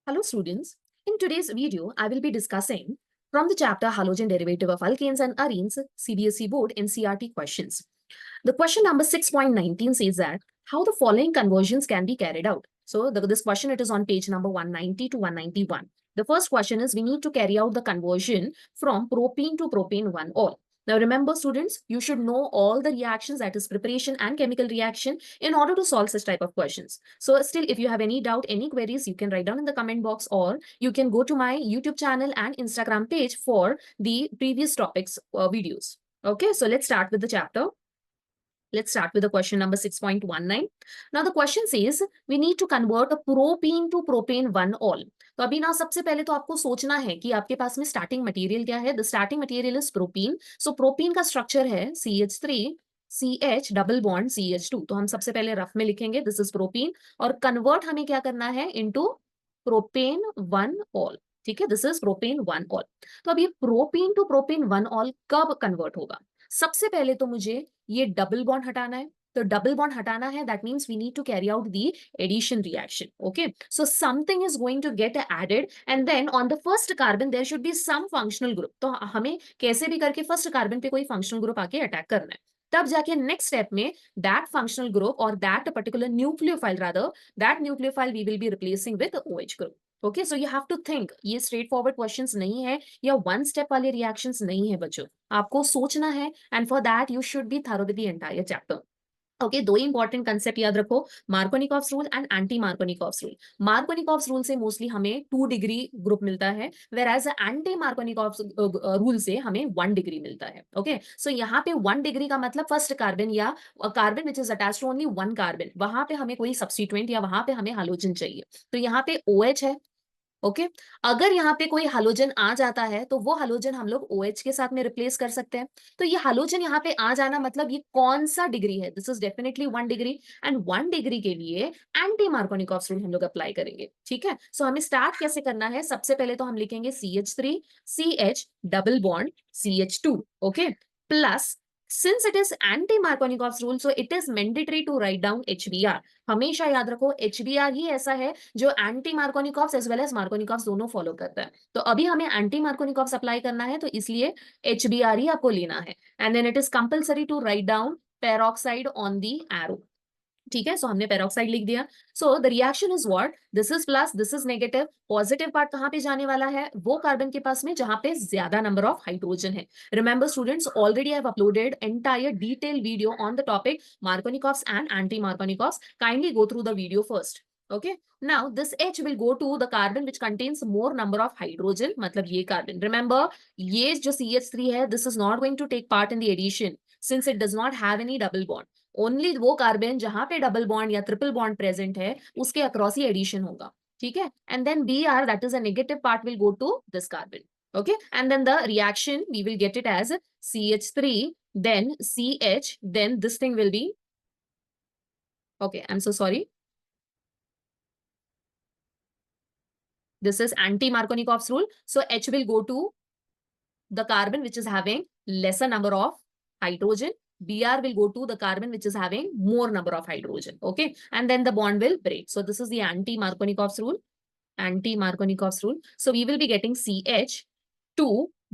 Hello students, in today's video I will be discussing from the chapter Halogen Derivative of Alkanes and Arenes CBSE Board NCERT questions. The question number 6.19 says that how the following conversions can be carried out. So this question, it is on page number 190 to 191. The first question is we need to carry out the conversion from propene to propane 1-ol. Now remember students, you should know all the reactions, that is preparation and chemical reaction, in order to solve such type of questions. So still, if you have any doubt, any queries, you can write down in the comment box, or you can go to my YouTube channel and Instagram page for the previous topics videos. Okay, so let's start with the chapter. Let's start with the question number 6.19. Now the question says we need to convert a propene to propane 1-ol. तो अभी ना सबसे पहले तो आपको सोचना है कि आपके पास में स्टार्टिंग मटेरियल क्या है. The starting material is propene. So propene का स्ट्रक्चर है CH3 CH double bond CH2. तो हम सबसे पहले रफ में लिखेंगे दिस इज प्रोपीन, और कन्वर्ट हमें क्या करना है इनटू प्रोपेन 1-ol. ठीक है, दिस इज प्रोपेन 1-ol. तो अब ये प्रोपीन टू प्रोपेन 1-ol कब कन्वर्ट होगा? सबसे पहले तो मुझे ये डबल बॉन्ड हटाना है. तो डबल बॉन्ड हटाना है, that means we need to carry out the addition reaction. Okay, so something is going to get added and then on the first carbon there should be some functional group. तो हमें कैसे भी करके first carbon पे कोई functional group आके attack करना है. तब जाके नेक्स्ट स्टेप में दैट फंक्शनल ग्रुप और that particular nucleophile, rather that nucleophile we will be replacing with OH group. Okay, so you have to think. ये स्ट्रेट फॉरवर्ड क्वेश्चंस नहीं है या वन स्टेप वाले रिएक्शंस नहीं है बच्चों. आपको सोचना है, and for that you should be thorough with the entire chapter. Okay, दो इंपॉर्टेंट कंसेप्ट याद रखो, Markovnikov's rule and anti Markovnikov's rule. Markovnikov's rule से मोस्टली हमें 2 डिग्री ग्रुप मिलता है, whereas anti Markovnikov's rule से हमें 1 डिग्री मिलता है. ओके, सो यहाँ पे 1 डिग्री का मतलब फर्स्ट कार्बन या carbon which is attached to only 1 carbon, वहां पे हमें कोई सब्स्टिट्यूएंट या वहां पे हमें हाइड्रोजन चाहिए. तो यहाँ पे OH है. ओके, अगर यहाँ पे कोई हाइड्रोजन आ जाता है तो वो हाइड्रोजन हम लोग OH के साथ में रिप्लेस कर सकते हैं. तो ये हाइड्रोजन यहाँ पे आ जाना मतलब ये कौन सा डिग्री है? This is definitely 1 degree, and 1 degree के लिए एंटी मार्कोनिकॉफ्स रूल हम लोग अप्लाई करेंगे. ठीक है, सो हमें स्टार्ट कैसे करना है? सबसे पहले तो हम लिखेंगे CH3 CH double bond CH2. Okay, plus since it is anti-Markovnikov's rule, so it is mandatory to write down HBr. हमेशा याद रखो HBr ही ऐसा है जो anti Markovnikov's as well as Markovnikov's दोनों फॉलो करता है. तो अभी हमें एंटी मार्कोनिकॉफ्स अप्लाई करना है, तो इसलिए HBr ही आपको लेना है. And then it is compulsory to write down peroxide on the arrow. ठीक है, सो हमने पेरोक्साइड लिख दिया. So the reaction is what? This is plus, this is negative. Positive part कहां पे जाने वाला है? वो कार्बन के पास में जहां पे ज्यादा नंबर ऑफ हाइड्रोजन है. Remember students, already I have uploaded entire detail video on the topic Markovnikov's and anti Markovnikov's. Kindly go through the video first. Okay, now this H will go to the carbon which contains more number of hydrogen. मतलब ये carbon, remember ये जो CH3 है, this is not going to take part in the addition since it does not have any double bond. Only वो carbon जहां पे double bond या triple bond present है उसके अक्रॉस ही एडिशन होगा. ठीक है, and then Br, that is a negative part, will go to this carbon. Okay, and then the reaction we will get it as CH3 then CH, then this thing will be, okay, I'm so sorry, this is anti Markovnikov's rule. So H will go to the carbon which is having lesser number of hydrogen. Br will go to the carbon which is having more number of hydrogen. Okay, and then the bond will break. So this is the anti Markovnikov's rule. Anti Markovnikov's rule. So we will be getting CH2,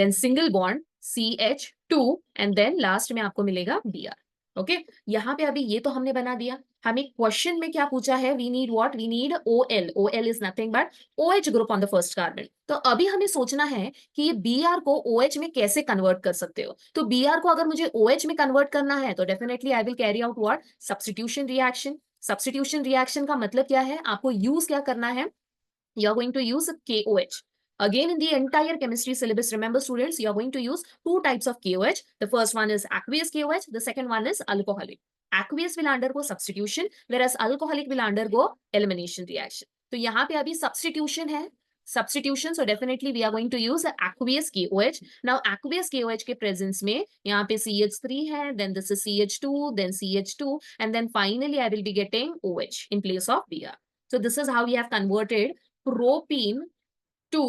then single bond CH2, and then last में आपको मिलेगा Br. Okay, यहाँ पे अभी ये तो हमने बना दिया. हमें क्वेश्चन में क्या पूछा है? We need what? We need OL. OL is nothing but OH group on the first carbon. तो अभी हमें सोचना है कि ये Br को OH में कैसे कन्वर्ट कर सकते हो. तो Br को अगर मुझे OH में कन्वर्ट करना है तो definitely I will carry out what? Substitution reaction. Substitution reaction का मतलब क्या है? आपको यूज क्या करना है? You are going to use KOH. Again, in the entire chemistry syllabus, remember students, you are going to use 2 types of KOH. The first one is aqueous KOH. The second one is alcoholic. Aqueous will undergo substitution, whereas alcoholic will undergo elimination reaction. तो यहाँ पे अभी substitution है. Substitution, so definitely we are going to use aqueous KOH. Now aqueous KOH के presence में यहाँ पे CH3 है, then this is CH2, then CH2, and then finally I will be getting OH in place of Br. So this is how we have converted propene to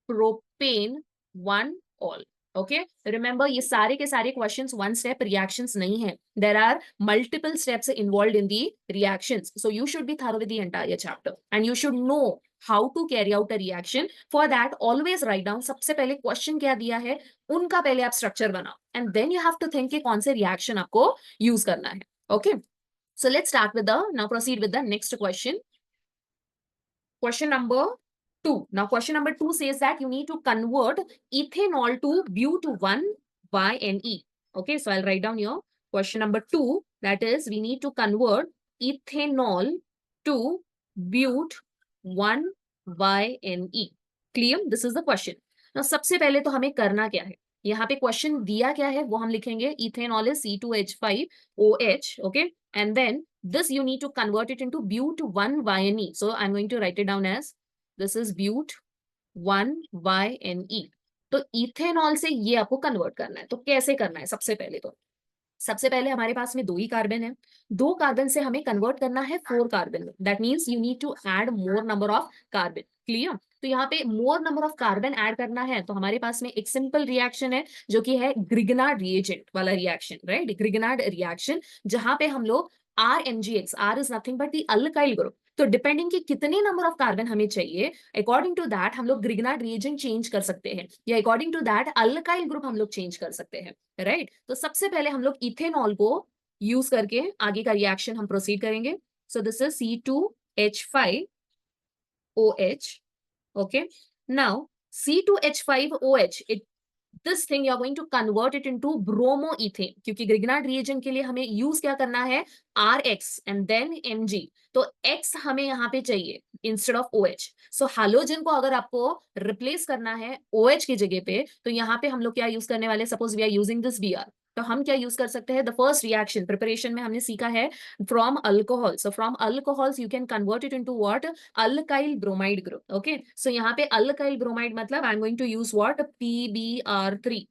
propane 1-ol. Okay remember ये सारे के सारे questions one step reactions नहीं है, there are multiple steps involved in the reactions, so you should be thorough with the entire chapter and you should know how to carry out a reaction. For that always write down सबसे पहले question क्या दिया है उनका पहले आप structure बनाओ and then you have to think कि कौन से रिएक्शन आपको यूज करना है. Okay so let's start with the now proceed with the next question. Question number 2. Now, question number 2 says that you need to convert ethanol to but1YNE. Okay, so I'll write down here. Question number 2, that is, we need to convert ethanol to but1YNE. Clear? This is the question. Now, सबसे पहले तो हमें करना क्या है, यहाँ पे question दिया क्या है वो हम लिखेंगे. Ethanol is C2H5OH. Okay, and then this you need to convert it into but1YNE. So I'm going to write it down as this is but1YNE. तो इथेनॉल से ये आपको कन्वर्ट करना है. तो कैसे करना है? सबसे पहले हमारे पास में 2 ही कार्बन है, 2 कार्बन से हमें कन्वर्ट करना है 4 कार्बन में. That means you need to add more number of carbon. Clear? तो यहाँ पे more number of carbon add करना है तो हमारे पास में एक सिंपल रिएक्शन है जो कि है ग्रिग्नार्ड रिएजेंट वाला रिएक्शन, राइट? ग्रिग्नार्ड रिएक्शन जहां पे हम लोग RMgX, R is nothing but the alkyl group. तो डिपेंडिंग कि कितने नंबर ऑफ कार्बन हमें चाहिए, अकॉर्डिंग टू दैट हम लोग ग्रिग्नार्ड रिएजेंट चेंज कर सकते हैं या according to that alkyl group हम लोग चेंज कर सकते हैं, राइट? तो सबसे पहले हम लोग इथेनॉल को यूज करके आगे का रिएक्शन हम प्रोसीड करेंगे. So this is C2H5OH. Okay, now C2H5OH, this thing you are going to convert it into bromoethane, क्योंकि ग्रिग्नार्ड रिएजेंट के लिए हमें यूज क्या करना है, RX and then Mg. तो X हमें यहाँ पे चाहिए instead of OH. So halogen को अगर आपको रिप्लेस करना है OH की जगह पे तो यहाँ पे हम लोग क्या यूज करने वाले, suppose we are using this Br, तो हम क्या यूज कर सकते हैं, द फर्स्ट रिएक्शन प्रिपरेशन में हमने सीखा है from alcohol. So from alcohols you can convert it into what, alkyl bromide group. Okay so यहाँ पे अल्काइल ब्रोमाइड मतलब I am going to use what, PBr3.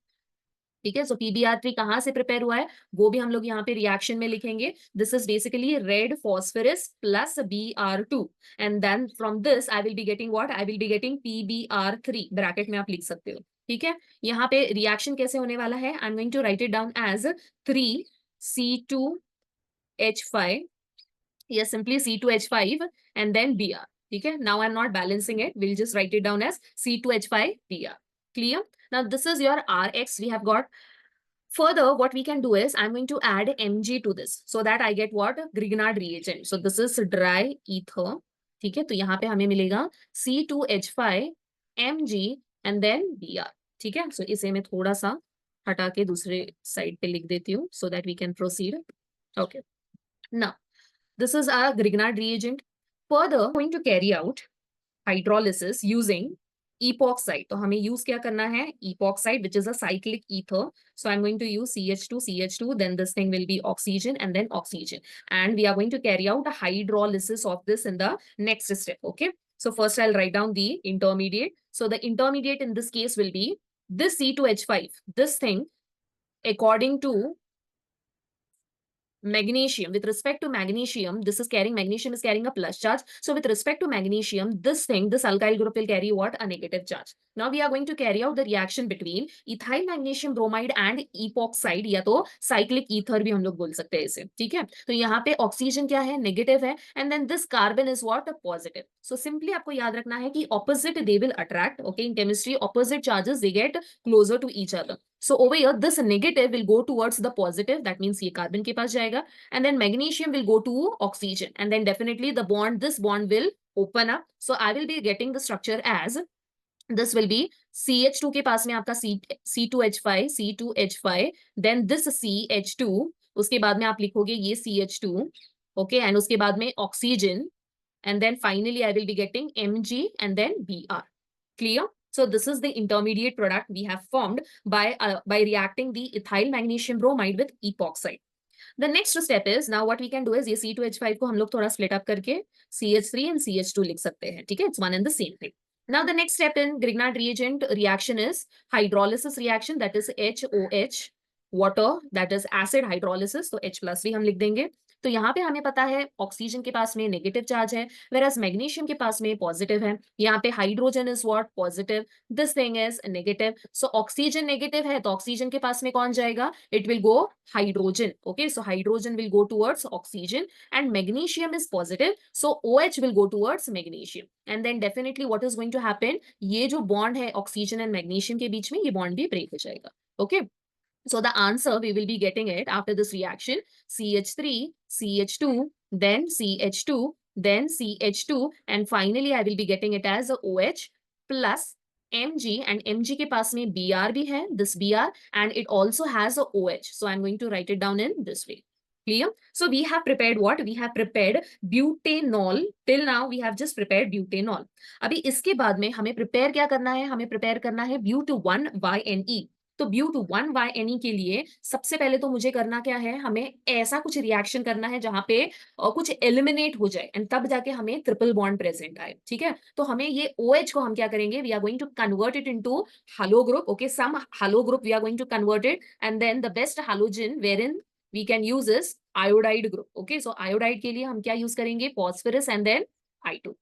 ठीक है, सो PBr3 कहाँ से प्रिपेयर हुआ है वो भी हम लोग यहाँ पे रिएक्शन में लिखेंगे. This is basically red phosphorus plus Br2 and then from this I will be getting what, I will be getting PBr3. Bracket में आप लिख सकते हो. ठीक है, यहाँ पे रिएक्शन कैसे होने वाला है, I am going to write it down as 3C2H5 या simply C2H5 and then Br. ठीक है, now I am not balancing it, will just write it down as C2H5 Br. Clear? Now this is your RX we have got. Further, what we can do is I'm going to add Mg to this so that I get what, Grignard reagent. So this is dry ether. ठीक है, तो यहाँ पे हमें मिलेगा C2H5 Mg and then Br. ठीक है, so इसे मैं थोड़ा सा हटा के दूसरे साइड पे लिख देती हूँ so that we can proceed. Okay. Now this is our Grignard reagent. Further, going to carry out hydrolysis using epoxide. तो हमें यूज क्या करना है, epoxide which is a cyclic ether. So I'm going to use CH2, then this thing will be oxygen and then oxygen. And we are going to carry out a hydrolysis of this in the next step. Okay. So first I'll write down the intermediate. So the intermediate in this case will be this C2H5. This thing according to magnesium, with respect to magnesium, this is carrying, magnesium is carrying a plus charge. So with respect to magnesium, this thing, this alkyl group will carry what, a negative charge. Now we are going to carry out the reaction between ethyl magnesium bromide and epoxide, या तो cyclic ether भी हम लोग बोल सकते हैं इसे. ठीक है, तो यहाँ पे ऑक्सीजन क्या है, नेगेटिव है, and then this carbon is what, a positive. So simply आपको याद रखना है कि opposite they will attract. Okay, in chemistry opposite charges they get closer to each other. So over here this negative will go towards the positive, that means ये carbon के पास जाएगा, and then magnesium will go to oxygen, and then definitely the bond, this bond will open up. So I will be getting the structure as this will be CH2 के पास में आपका C2H5, then this CH2, उसके बाद में आप लिखोगे ये CH2, okay, and उसके बाद में oxygen, and then finally I will be getting Mg and then Br. Clear? So this is the intermediate product we have formed by reacting the ethyl magnesium bromide with epoxide. The next step is, now what we can do is ये C2H5 को हम लोग थोड़ा split up करके CH3 and CH2 लिख सकते हैं. ठीक है, it's one and the same thing. Now the next step in Grignard reagent reaction is hydrolysis reaction, that is HOH, water, that is acid hydrolysis. तो H+ भी हम लिख देंगे. तो यहाँ पे हमें पता है ऑक्सीजन के पास में नेगेटिव चार्ज है, whereas मैग्नीशियम के पास में पॉजिटिव है। यहाँ पे hydrogen is what, positive, this thing is negative. So oxygen negative है तो ऑक्सीजन के पास में कौन जाएगा, it will go hydrogen. Okay, so hydrogen will go towards oxygen and magnesium is positive, so OH will go towards magnesium and then definitely what is going to happen, ये जो bond है oxygen and magnesium के बीच में, ये bond भी break हो जाएगा। Okay, so the answer we will be getting it after this reaction, CH3, CH2, then CH2, then CH2, and finally I will be getting it as a OH plus Mg, and Mg के पास में Br भी है, this Br, and it also has a OH. So I'm going to write it down in this way. Clear? So we have prepared what? We have prepared butanol. Till now we have just prepared butanol. अभी इसके बाद में हमें prepare क्या करना है? हमें prepare करना है but1YNE. तो but1YNE के लिए सबसे पहले तो मुझे करना क्या है, हमें ऐसा कुछ रिएक्शन करना है जहां पे कुछ एलिमिनेट हो जाए एंड तब जाके हमें ट्रिपल बॉन्ड प्रेजेंट आए। ठीक है, तो हमें ये OH को हम क्या करेंगे, we are going to convert it into halo group. Okay, some halo group we are going to convert it and then the best halogen wherein we can use is iodide group. Okay, so iodide के लिए हम क्या use करेंगे, phosphorus and then I2।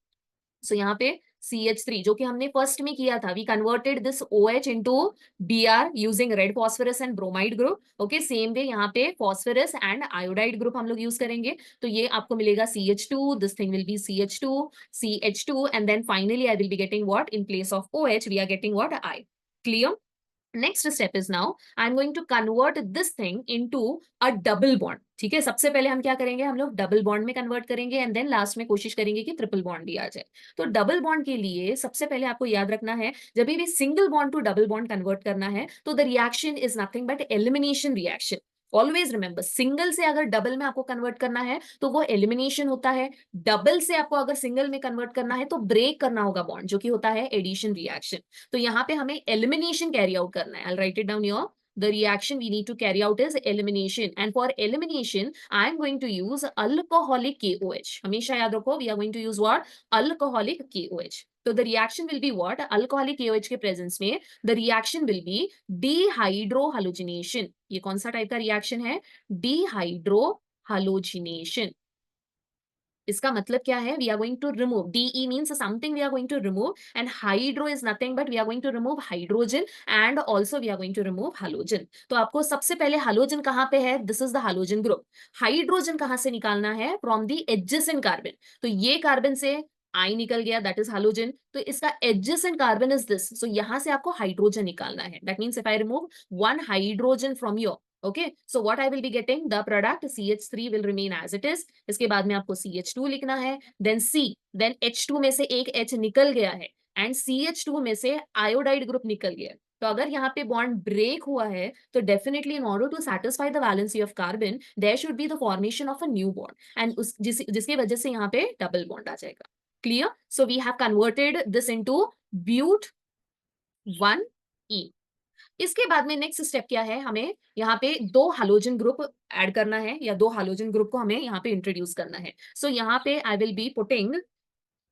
सो यहाँ पे CH3 जो कि हमने फर्स्ट में किया था, we converted this OH into Br using red phosphorus and bromide group. Okay, same way यहाँ पे फॉस्फोरस एंड आयोडाइड ग्रुप हम लोग यूज करेंगे, तो ये आपको मिलेगा CH2, this thing will be CH2 and then finally I will be getting what, in place of OH we are getting what, I। Clear? Next step is now I'm going to convert this thing into a double bond। ठीक है, सबसे पहले हम क्या करेंगे, हम लोग double bond में कन्वर्ट करेंगे एंड देन लास्ट में कोशिश करेंगे कि ट्रिपल बॉन्ड भी आ जाए। तो डबल बॉन्ड के लिए सबसे पहले आपको याद रखना है, जब भी single bond to double bond convert करना है तो the reaction is nothing but elimination reaction. Always remember, single से अगर डबल में आपको कन्वर्ट करना है तो वो एलिमिनेशन होता है, डबल से आपको अगर सिंगल में कन्वर्ट करना है तो ब्रेक करना होगा बॉन्ड, जो कि होता है एडिशन रिएक्शन। तो यहाँ पे हमें एलिमिनेशन कैरी आउट करना है। I'll write it down here. The reaction we need to carry out is elimination, and for elimination I am going to use alcoholic KOH। हमेशा याद रखो, we are going to use what, alcoholic KOH। तो the reaction will be what, alcoholic KOH के presence में the reaction will be dehydrohalogenation। ये कौन सा type का रिएक्शन है, dehydrohalogenation। इसका मतलब क्या है, we are going to remove, DE means something we are going to remove and hydro is nothing but we are going to remove hydrogen and also we are going to remove halogen. तो आपको सबसे पहले halogen कहाँ पे है, this is the halogen group. Hydrogen कहाँ से निकालना है, फ्रॉम द एडजेसेंट कार्बन। तो ये कार्बन से I निकल गया, दैट इज हालोजन, तो इसका एडजेसेंट कार्बन इज दिस, सो यहां से आपको हाइड्रोजन निकालना है। That means if I remove one hydrogen from your, okay, so what I will be getting, the product CH3 will remain as it is। इसके बाद में आपको CH2 लिखना है, then C, then H2 में से एक H निकल गया है एंड CH2 में से आयोडाइड ग्रुप निकल गया है। तो अगर यहाँ पे बॉन्ड ब्रेक हुआ है तो definitely in order to satisfy the valency of carbon there should be the formation of a new bond and जिसकी वजह से यहाँ पे डबल बॉन्ड आ जाएगा। Clear? So we have converted this into bute 1E। इसके बाद में नेक्स्ट स्टेप क्या है, हमें यहाँ पे दो हालोजन ग्रुप ऐड करना है या दो हालोजन ग्रुप को हमें यहाँ पे इंट्रोड्यूस करना है। सो यहाँ पे आई will be putting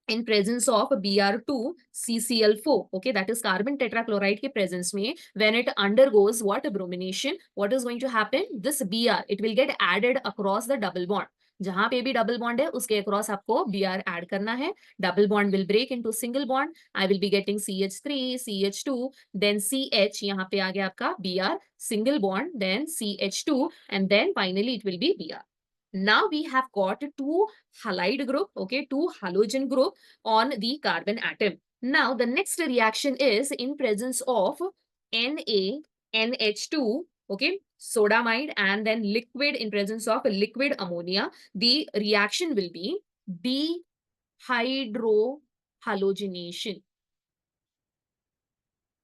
in presence of Br2 CCl4, okay, that is carbon tetrachloride के presence में when it undergoes what, bromination, what is going to happen, this Br it will get added across the double bond। जहां पे भी double bond है उसके across आपको Br add करना है, double bond will break into single bond, I will be getting CH3 CH2 then CH, यहाँ पे आ गया आपका Br single bond, then CH2 and then finally it will be Br। Now we have got two halide group, okay, two halogen group on the carbon atom। Now the next reaction is in presence of NaNH2, okay, sodamide, and then liquid in presence of liquid ammonia, the reaction will be dehydrohalogenation,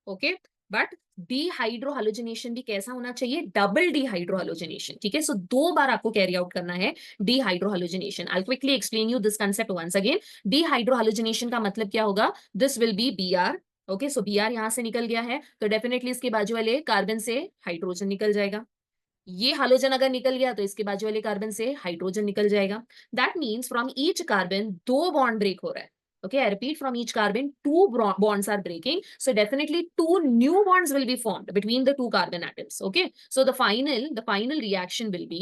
okay, but dehydrohalogenation भी कैसा होना चाहिए, double डिहाइड्रोहालोजिनेशन। ठीक है, सो दो बार आपको carry out करना है dehydrohalogenation. I quickly explain you this concept once again. Dehydrohalogenation का मतलब क्या होगा, this will be Br, okay, so Br यहां से निकल गया है तो डेफिनेटली इसके बाजू वाले कार्बन से हाइड्रोजन निकल जाएगा। ये हालोजन अगर निकल गया तो इसके बाजू वाले कार्बन से हाइड्रोजन निकल जाएगा। That means from each carbon दो बॉन्ड ब्रेक हो रहा है। Okay, I repeat, from each carbon, two bonds are breaking. So definitely two new bonds will be formed between the two carbon atoms. Okay, so the final reaction will be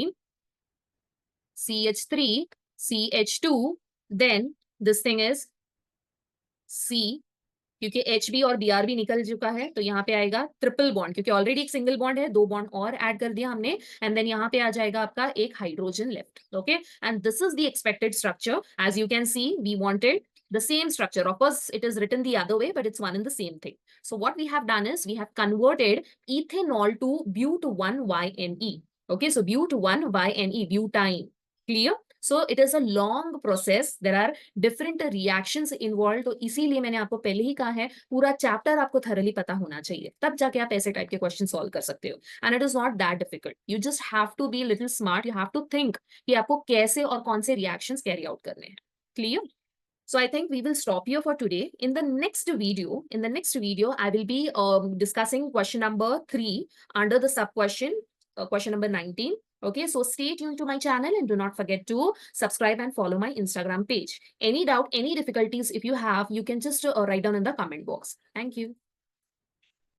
CH3, CH2, then this thing is C, क्योंकि HB और Br भी निकल चुका है तो यहाँ पे आएगा ट्रिपल बॉन्ड, क्योंकि ऑलरेडी एक सिंगल बॉन्ड है, 2 बॉन्ड और ऐड कर दिया हमने, एंड देन यहाँ पे आ जाएगा आपका एक hydrogen left. Okay, and this is the expected structure. As you can see, we wanted the same structure. Of course, it is written the other way, but it's one and the same thing. So what we have done is we have converted ethanol to but1-YNE. Okay, so but1-YNE, butane. Clear? So it is a long process. There are different reactions involved. तो इसीलिए मैंने आपको पहले ही कहा है पूरा chapter आपको thoroughly पता होना चाहिए, तब जाके आप ऐसे टाइप के क्वेश्चन सॉल्व कर सकते हो. And it is not that difficult. You just have to be little smart. You have to think कि आपको कैसे और कौन से reactions carry out करने हैं. Clear? So I think we will stop here for today. In the next video, I will be discussing question number 3 under the sub question, question number 19. Okay, so stay tuned to my channel and do not forget to subscribe and follow my Instagram page. Any doubt, any difficulties if you have, you can just write down in the comment box. Thank you.